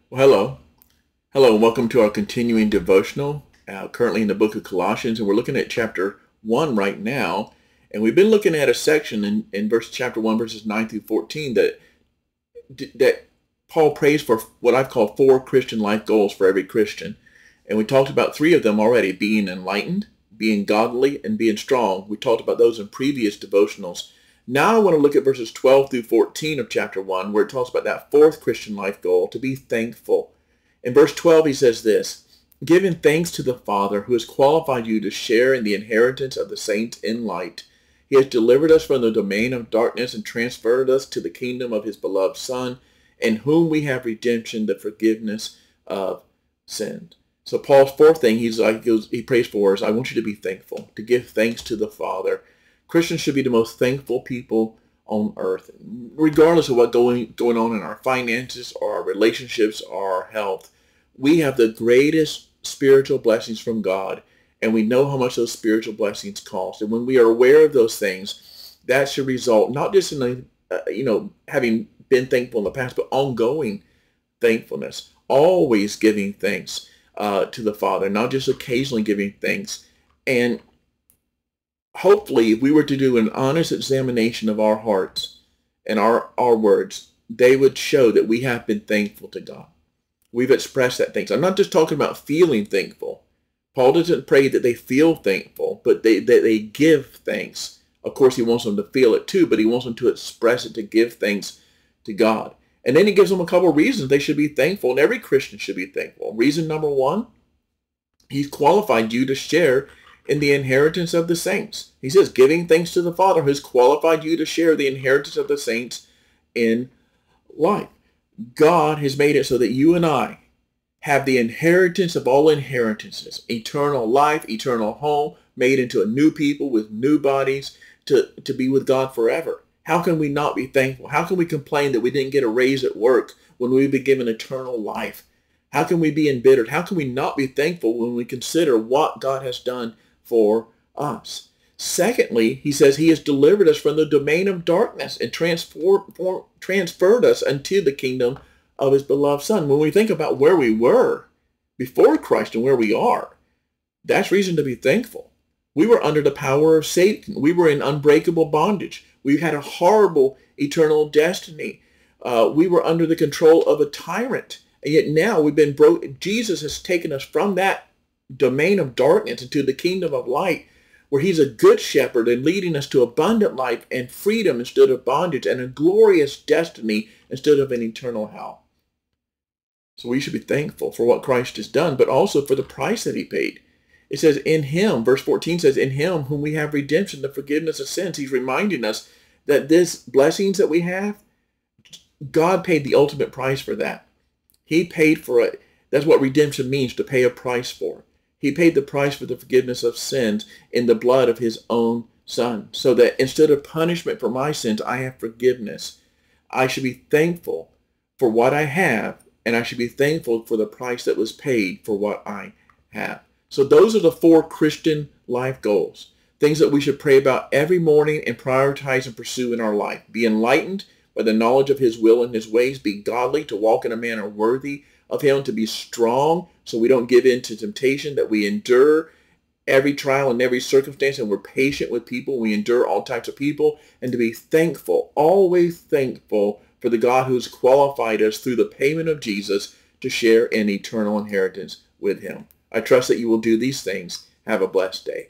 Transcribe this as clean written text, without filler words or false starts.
Well, hello. Hello, and welcome to our continuing devotional, currently in the book of Colossians, and we're looking at chapter 1 right now. And we've been looking at a section in chapter 1, verses 9 through 14 that Paul prays for what I've called 4 Christian life goals for every Christian. And we talked about 3 of them already: being enlightened, being godly, and being strong. We talked about those in previous devotionals. Now I want to look at verses 12 through 14 of chapter 1, where it talks about that 4th Christian life goal, to be thankful. In verse 12, he says this: "Giving thanks to the Father who has qualified you to share in the inheritance of the saints in light. He has delivered us from the domain of darkness and transferred us to the kingdom of his beloved Son, in whom we have redemption, the forgiveness of sins." So Paul's 4th thing he prays for is, I want you to be thankful, to give thanks to the Father. Christians should be the most thankful people on earth, regardless of what's going on in our finances or our relationships or our health. We have the greatest spiritual blessings from God, and we know how much those spiritual blessings cost. And when we are aware of those things, that should result not just in having been thankful in the past, but ongoing thankfulness, always giving thanks to the Father, not just occasionally giving thanks. And hopefully, if we were to do an honest examination of our hearts and our words, they would show that we have been thankful to God. We've expressed that thanks. I'm not just talking about feeling thankful. Paul doesn't pray that they feel thankful, but that they give thanks. Of course, he wants them to feel it too, but he wants them to express it, to give thanks to God. And then he gives them a couple of reasons they should be thankful, and every Christian should be thankful. Reason number 1, he's qualified you to share in the inheritance of the saints. He says, giving thanks to the Father who has qualified you to share the inheritance of the saints in life. God has made it so that you and I have the inheritance of all inheritances, eternal life, eternal home, made into a new people with new bodies to be with God forever. How can we not be thankful? How can we complain that we didn't get a raise at work when we've been given eternal life? How can we be embittered? How can we not be thankful when we consider what God has done for us? Secondly, he says he has delivered us from the domain of darkness and transferred us unto the kingdom of his beloved Son. When we think about where we were before Christ and where we are, that's reason to be thankful. We were under the power of Satan. We were in unbreakable bondage. We had a horrible eternal destiny. We were under the control of a tyrant. And yet now we've been broken. Jesus has taken us from that domain of darkness into the kingdom of light, where he's a good shepherd and leading us to abundant life and freedom instead of bondage, and a glorious destiny instead of an eternal hell. So we should be thankful for what Christ has done, but also for the price that he paid. It says, in him, verse 14 says, in him whom we have redemption, the forgiveness of sins. He's reminding us that this blessings that we have, God paid the ultimate price for that. He paid for it. That's what redemption means, to pay a price for. He paid the price for the forgiveness of sins in the blood of his own Son, so that instead of punishment for my sins, I have forgiveness. I should be thankful for what I have, and I should be thankful for the price that was paid for what I have. So those are the 4 Christian life goals, things that we should pray about every morning and prioritize and pursue in our life. Be enlightened by the knowledge of his will and his ways. Be godly, to walk in a manner worthy of him. To be strong, so we don't give in to temptation, that we endure every trial and every circumstance, and we're patient with people. We endure all types of people. And to be thankful, always thankful for the God who's qualified us through the payment of Jesus to share in eternal inheritance with him. I trust that you will do these things. Have a blessed day.